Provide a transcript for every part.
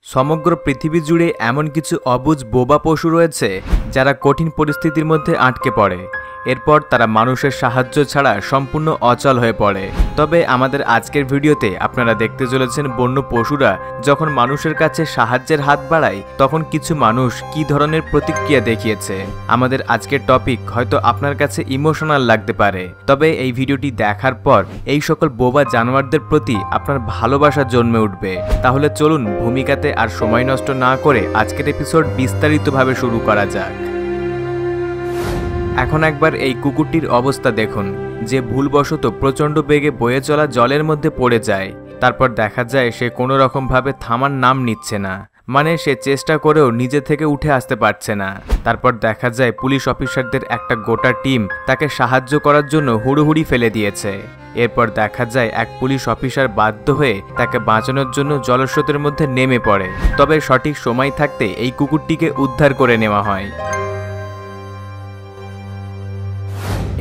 সমগ্র পৃথিবী জুড়ে এমন কিছু অবুঝ বোবা পশু রয়েছে যারা কঠিন পরিস্থিতির মধ্যে আটকে পড়ে। এরপর তারা মানুষের সাহায্য ছাড়া সম্পূর্ণ অচল হয়ে পড়ে। তবে আমাদের আজকের ভিডিওতে আপনারা দেখতে চলেছেন বন্য পশুরা যখন মানুষের কাছে সাহায্যের হাত বাড়ায় তখন কিছু মানুষ কি ধরনের প্রতিক্রিয়া দেখিয়েছে। আমাদের আজকের টপিক হয়তো আপনার কাছে ইমোশনাল লাগতে পারে, তবে এই ভিডিওটি দেখার পর এই সকল বোবা জানোয়ারদের প্রতি আপনার ভালোবাসা জন্মে উঠবে। তাহলে চলুন ভূমিকাতে আর সময় নষ্ট না করে আজকের এপিসোড বিস্তারিতভাবে শুরু করা যাক। এখন একবার এই কুকুরটির অবস্থা দেখুন, যে ভুলবশত প্রচণ্ড বেগে বয়ে চলা জলের মধ্যে পড়ে যায়। তারপর দেখা যায় সে কোনো রকমভাবে থামার নাম নিচ্ছে না, মানে সে চেষ্টা করেও নিজে থেকে উঠে আসতে পারছে না। তারপর দেখা যায় পুলিশ অফিসারদের একটা গোটা টিম তাকে সাহায্য করার জন্য হুড়োহুড়ি ফেলে দিয়েছে। এরপর দেখা যায় এক পুলিশ অফিসার বাধ্য হয়ে তাকে বাঁচানোর জন্য জলস্রোতের মধ্যে নেমে পড়ে। তবে সঠিক সময় থাকতে এই কুকুরটিকে উদ্ধার করে নেওয়া হয়।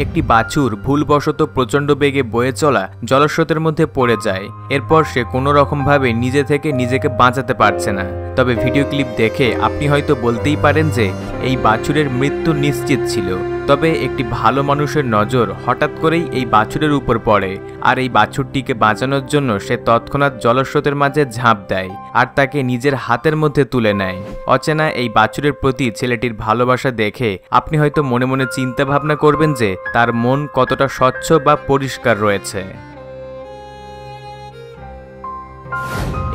একটি বাছুর ভুলবশত প্রচণ্ড বেগে বয়ে চলা জলস্রোতের মধ্যে পড়ে যায়। এরপর সে কোনো রকমভাবে নিজে থেকে নিজেকে বাঁচাতে পারছে না। তবে ভিডিও ক্লিপ দেখে আপনি হয়তো বলতেই পারেন যে এই বাছুরের মৃত্যু নিশ্চিত ছিল। তবে একটি ভালো মানুষের নজর হঠাৎ করেই এই বাছুরের উপর পড়ে, আর এই বাছুরটিকে বাঁচানোর জন্য সে তৎক্ষণাৎ জলস্রোতের মাঝে ঝাঁপ দেয় আর তাকে নিজের হাতের মধ্যে তুলে নেয়। অচেনা এই বাছুরের প্রতি ছেলেটির ভালোবাসা দেখে আপনি হয়তো মনে মনে চিন্তা ভাবনা করবেন যে তার মন কতটা স্বচ্ছ বা পরিষ্কার রয়েছে।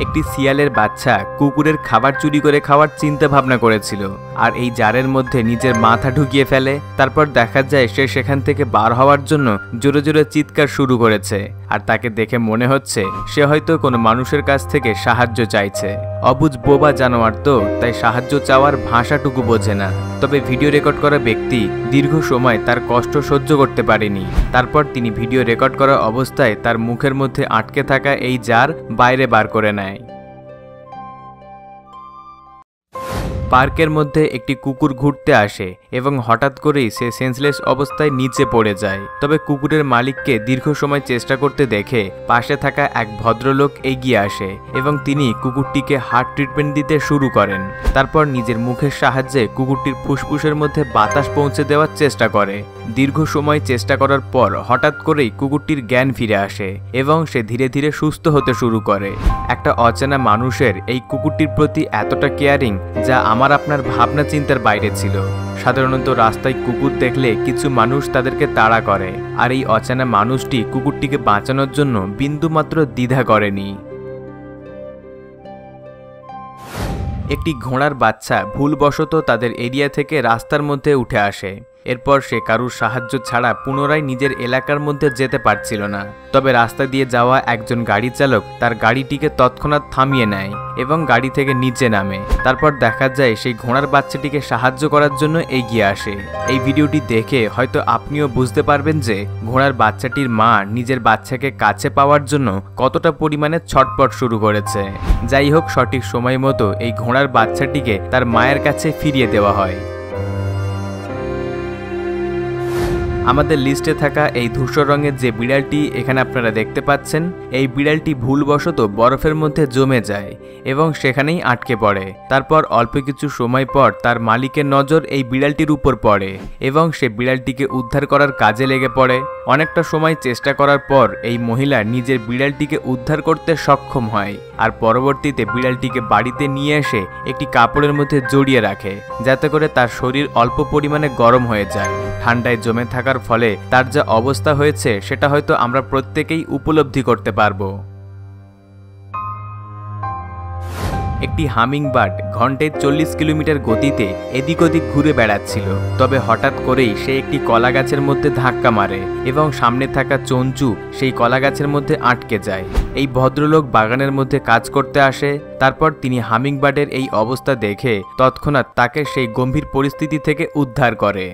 একটি শিয়ালের বাচ্চা কুকুরের খাবার চুরি করে খাওয়ার চিন্তা ভাবনা করেছিল, আর এই জারের মধ্যে নিজের মাথা ঢুকিয়ে ফেলে। তারপর দেখা যায় সে সেখান থেকে বার হওয়ার জন্য জোরে জোরে চিৎকার শুরু করেছে, আর তাকে দেখে মনে হচ্ছে সে হয়তো কোনো মানুষের কাছ থেকে সাহায্য চাইছে। অবুঝ বোবা জানোয়ার তো, তাই সাহায্য চাওয়ার ভাষাটুকু বোঝে না। তবে ভিডিও রেকর্ড করা ব্যক্তি দীর্ঘ সময় তার কষ্ট সহ্য করতে পারেনি। তারপর তিনি ভিডিও রেকর্ড করা অবস্থায় তার মুখের মধ্যে আটকে থাকা এই জার বাইরে বার করে নেয়। পার্কের মধ্যে একটি কুকুর ঘুরতে আসে এবং হঠাৎ করেই সে সেন্সলেস অবস্থায় নিচে পড়ে যায়। তবে কুকুরের মালিককে দীর্ঘ সময় চেষ্টা করতে দেখে পাশে থাকা এক ভদ্রলোক এগিয়ে আসে এবং তিনি কুকুরটিকে হার্ট ট্রিটমেন্ট দিতে শুরু করেন। তারপর নিজের মুখের সাহায্যে কুকুরটির ফুসফুসের মধ্যে বাতাস পৌঁছে দেওয়ার চেষ্টা করে। দীর্ঘ সময় চেষ্টা করার পর হঠাৎ করেই কুকুরটির জ্ঞান ফিরে আসে এবং সে ধীরে ধীরে সুস্থ হতে শুরু করে। একটা অচেনা মানুষের এই কুকুরটির প্রতি এতটা কেয়ারিং যা আমার আপনার ভাবনা চিন্তার বাইরে ছিল। সাধারণত রাস্তায় কুকুর দেখলে কিছু মানুষ তাদেরকে তাড়া করে, আর এই অচেনা মানুষটি কুকুরটিকে বাঁচানোর জন্য বিন্দুমাত্র দ্বিধা করেনি। একটি ঘোড়ার বাচ্চা ভুলবশত তাদের এরিয়া থেকে রাস্তার মধ্যে উঠে আসে। এরপর সে কারুর সাহায্য ছাড়া পুনরায় নিজের এলাকার মধ্যে যেতে পারছিল না। তবে রাস্তা দিয়ে যাওয়া একজন গাড়ি চালক তার গাড়িটিকে তৎক্ষণাৎ থামিয়ে নেয় এবং গাড়ি থেকে নিচে নামে। তারপর দেখা যায় সেই ঘোড়ার বাচ্চাটিকে সাহায্য করার জন্য এগিয়ে আসে। এই ভিডিওটি দেখে হয়তো আপনিও বুঝতে পারবেন যে ঘোড়ার বাচ্চাটির মা নিজের বাচ্চাকে কাছে পাওয়ার জন্য কতটা পরিমাণে ছটপট শুরু করেছে। যাই হোক, সঠিক সময় মতো এই ঘোড়ার বাচ্চাটিকে তার মায়ের কাছে ফিরিয়ে দেওয়া হয়। আমাদের লিস্টে থাকা এই ধূসর রঙের যে বিড়ালটি এখানে আপনারা দেখতে পাচ্ছেন, এই বিড়ালটি ভুলবশত বরফের মধ্যে জমে যায় এবং সেখানেই আটকে পড়ে। তারপর অল্প কিছু সময় পর তার মালিকের নজর এই বিড়ালটির উপর পড়ে এবং সে বিড়ালটিকে উদ্ধার করার কাজে লেগে পড়ে। অনেকটা সময় চেষ্টা করার পর এই মহিলা নিজের বিড়ালটিকে উদ্ধার করতে সক্ষম হয়, আর পরবর্তীতে বিড়ালটিকে বাড়িতে নিয়ে এসে একটি কাপড়ের মধ্যে জড়িয়ে রাখে, যাতে করে তার শরীর অল্প পরিমাণে গরম হয়ে যায়। ঠান্ডায় জমে থাকার ফলে তার যা অবস্থা হয়েছে সেটা হয়তো আমরা প্রত্যেকেই উপলব্ধি করতে পারবো। একটি হামিংবার্ড ঘন্টায় 40 কিলোমিটার গতিতে এদিক ওদিক ঘুরে বেড়াচ্ছিল। তবে হঠাৎ করেই সে একটি কলা গাছের মধ্যে ধাক্কা মারে এবং সামনে থাকা চঞ্চু সেই কলা গাছের মধ্যে আটকে যায়। এই ভদ্রলোক বাগানের মধ্যে কাজ করতে আসে। তারপর তিনি হামিংবার্ডের এই অবস্থা দেখে তৎক্ষণাৎ তাকে সেই গম্ভীর পরিস্থিতি থেকে উদ্ধার করে।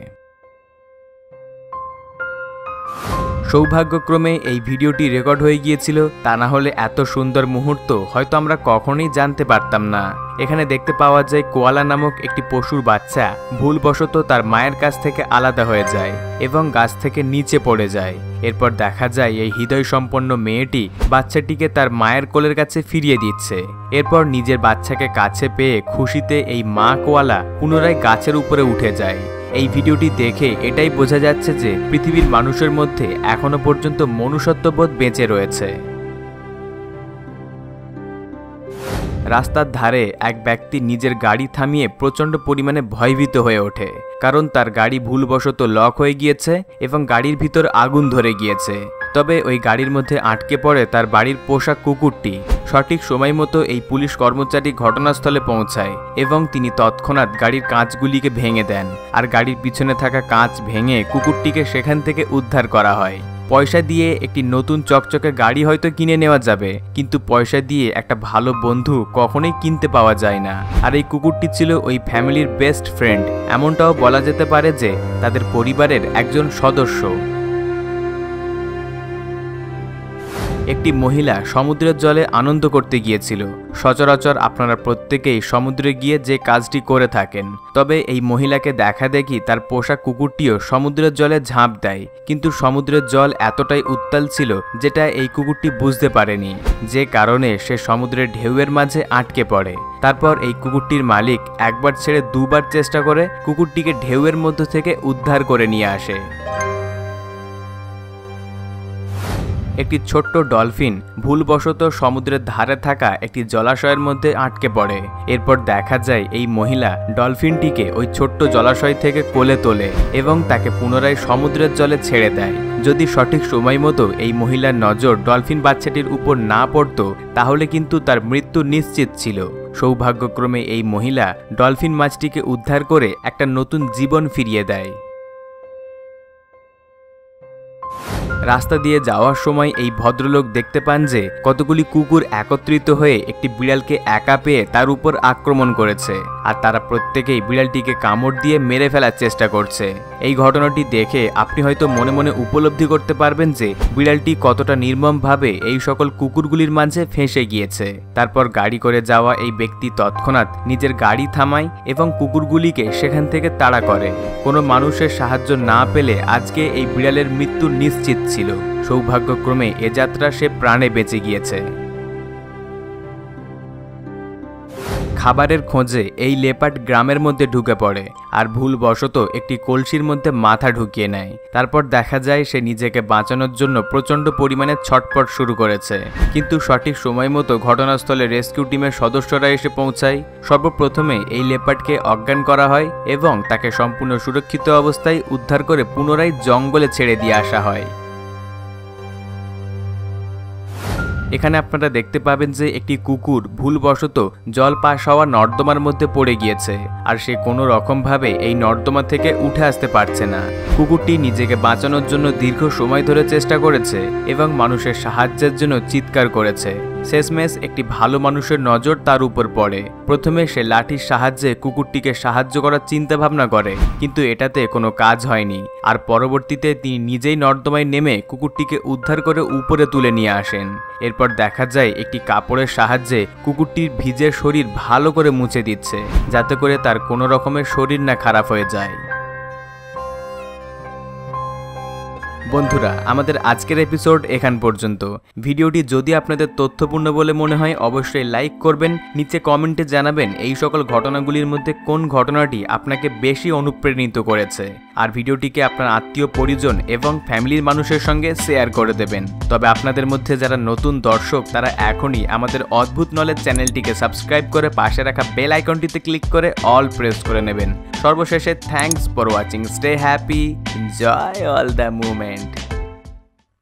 সৌভাগ্যক্রমে এই ভিডিওটি রেকর্ড হয়ে গিয়েছিল, তা না হলে এত সুন্দর মুহূর্ত হয়তো আমরা কখনোই জানতে পারতাম না। এখানে দেখতে পাওয়া যায় কোয়ালা নামক একটি পশুর বাচ্চা ভুলবশত তার মায়ের কাছ থেকে আলাদা হয়ে যায় এবং গাছ থেকে নিচে পড়ে যায় এরপর দেখা যায় এই হৃদয় সম্পন্ন মেয়েটি বাচ্চাটিকে তার মায়ের কোলের কাছে ফিরিয়ে দিচ্ছে। এরপর নিজের বাচ্চাকে কাছে পেয়ে খুশিতে এই মা কোয়ালা পুনরায় গাছের উপরে উঠে যায়। এই ভিডিওটি দেখে এটাই বোঝা যাচ্ছে যে পৃথিবীর মানুষের মধ্যে এখনো পর্যন্ত মনুষ্যত্ববোধ বেঁচে রয়েছে। রাস্তার ধারে এক ব্যক্তি নিজের গাড়ি থামিয়ে প্রচণ্ড পরিমাণে ভয়ভীত হয়ে ওঠে, কারণ তার গাড়ি ভুলবশত লক হয়ে গিয়েছে এবং গাড়ির ভিতর আগুন ধরে গিয়েছে। তবে ওই গাড়ির মধ্যে আটকে পড়ে তার বাড়ির পোষা কুকুরটি। সঠিক সময় মতো এই পুলিশ কর্মচারী ঘটনাস্থলে পৌঁছায় এবং তিনি তৎক্ষণাৎ গাড়ির কাঁচগুলিকে ভেঙে দেন, আর গাড়ির পিছনে থাকা কাঁচ ভেঙে কুকুরটিকে সেখান থেকে উদ্ধার করা হয়। পয়সা দিয়ে একটি নতুন চকচকে গাড়ি হয়তো কিনে নেওয়া যাবে, কিন্তু পয়সা দিয়ে একটা ভালো বন্ধু কখনোই কিনতে পাওয়া যায় না। আর এই কুকুরটি ছিল ওই ফ্যামিলির বেস্ট ফ্রেন্ড, এমনটাও বলা যেতে পারে যে তাদের পরিবারের একজন সদস্য। একটি মহিলা সমুদ্রের জলে আনন্দ করতে গিয়েছিল। সচরাচর আপনারা প্রত্যেকেই সমুদ্রে গিয়ে যে কাজটি করে থাকেন, তবে এই মহিলাকে দেখা দেখি তার পোষা কুকুরটিও সমুদ্রের জলে ঝাঁপ দেয়, কিন্তু সমুদ্রের জল এতটাই উত্তাল ছিল যেটা এই কুকুরটি বুঝতে পারেনি, যে কারণে সে সমুদ্রের ঢেউয়ের মাঝে আটকে পড়ে। তারপর এই কুকুরটির মালিক একবার ছেড়ে দুবার চেষ্টা করে কুকুরটিকে ঢেউয়ের মধ্য থেকে উদ্ধার করে নিয়ে আসে। একটি ছোট্ট ডলফিন ভুলবশত সমুদ্রের ধারে থাকা একটি জলাশয়ের মধ্যে আটকে পড়ে। এরপর দেখা যায় এই মহিলা ডলফিনটিকে ওই ছোট্ট জলাশয় থেকে কোলে তোলে এবং তাকে পুনরায় সমুদ্রের জলে ছেড়ে দেয়। যদি সঠিক সময় মতো এই মহিলার নজর ডলফিন বাচ্চাটির উপর না পড়ত, তাহলে কিন্তু তার মৃত্যু নিশ্চিত ছিল। সৌভাগ্যক্রমে এই মহিলা ডলফিন মাছটিকে উদ্ধার করে একটা নতুন জীবন ফিরিয়ে দেয়। রাস্তা দিয়ে যাওয়ার সময় এই ভদ্রলোক দেখতে পান যে কতগুলি কুকুর একত্রিত হয়ে একটি বিড়ালকে একা পেয়ে তার উপর আক্রমণ করেছে, আর তারা প্রত্যেকেই বিড়ালটিকে কামড় দিয়ে মেরে ফেলার চেষ্টা করছে। এই ঘটনাটি দেখে আপনি হয়তো মনে মনে উপলব্ধি করতে পারবেন যে বিড়ালটি কতটা নির্মমভাবে এই সকল কুকুরগুলির মাঝে ফেঁসে গিয়েছে। তারপর গাড়ি করে যাওয়া এই ব্যক্তি তৎক্ষণাৎ নিজের গাড়ি থামায় এবং কুকুরগুলিকে সেখান থেকে তাড়া করে। কোনো মানুষের সাহায্য না পেলে আজকে এই বিড়ালের মৃত্যু নিশ্চিত ছিল। সৌভাগ্যক্রমে এ যাত্রা সে প্রাণে বেঁচে গিয়েছে। খাবারের খোঁজে এই লেপার্ড গ্রামের মধ্যে ঢুকে পড়ে আর ভুলবশত একটি কলসির মধ্যে মাথা ঢুকিয়ে নেয়। তারপর দেখা যায় সে নিজেকে বাঁচানোর জন্য প্রচণ্ড পরিমাণে ছটপট শুরু করেছে, কিন্তু সঠিক সময় মতো ঘটনাস্থলে রেস্কিউ টিমের সদস্যরা এসে পৌঁছায়। সর্বপ্রথমে এই লেপার্ডকে অজ্ঞান করা হয় এবং তাকে সম্পূর্ণ সুরক্ষিত অবস্থায় উদ্ধার করে পুনরায় জঙ্গলে ছেড়ে দিয়ে আসা হয়। এখানে আপনারা দেখতে পাবেন যে একটি কুকুর ভুলবশত জল পাস হওয়া নর্দমার মধ্যে পড়ে গিয়েছে, আর সে কোনো রকমভাবে এই নর্দমা থেকে উঠে আসতে পারছে না। কুকুরটি নিজেকে বাঁচানোর জন্য দীর্ঘ সময় ধরে চেষ্টা করেছে এবং মানুষের সাহায্যের জন্য চিৎকার করেছে। শেষমেশ একটি ভালো মানুষের নজর তার উপর পড়ে। প্রথমে সে লাঠির সাহায্যে কুকুরটিকে সাহায্য করার চিন্তা ভাবনা করে, কিন্তু এটাতে কোনো কাজ হয়নি। আর পরবর্তীতে তিনি নিজেই নর্দমায় নেমে কুকুরটিকে উদ্ধার করে উপরে তুলে নিয়ে আসেন। এরপর দেখা যায় একটি কাপড়ের সাহায্যে কুকুরটির ভিজে শরীর ভালো করে মুছে দিচ্ছে, যাতে করে তার কোনো রকমের শরীর না খারাপ হয়ে যায়। বন্ধুরা, আমাদের আজকের এপিসোড এখান পর্যন্ত। ভিডিওটি যদি আপনাদের তথ্যপূর্ণ বলে মনে হয় অবশ্যই লাইক করবেন, নিচে কমেন্টে জানাবেন এই সকল ঘটনাগুলির মধ্যে কোন ঘটনাটি আপনাকে বেশি অনুপ্রাণিত করেছে, আর ভিডিওটিকে আপনার আত্মীয় পরিজন এবং ফ্যামিলির মানুষের সঙ্গে শেয়ার করে দেবেন। তবে আপনাদের মধ্যে যারা নতুন দর্শক তারা এখনই আমাদের অদ্ভুত নলেজ চ্যানেলটিকে সাবস্ক্রাইব করে পাশে রাখা বেল আইকনটিতে ক্লিক করে অল প্রেস করে নেবেন। সর্বশেষে thanks for watching, stay happy, enjoy all the movement.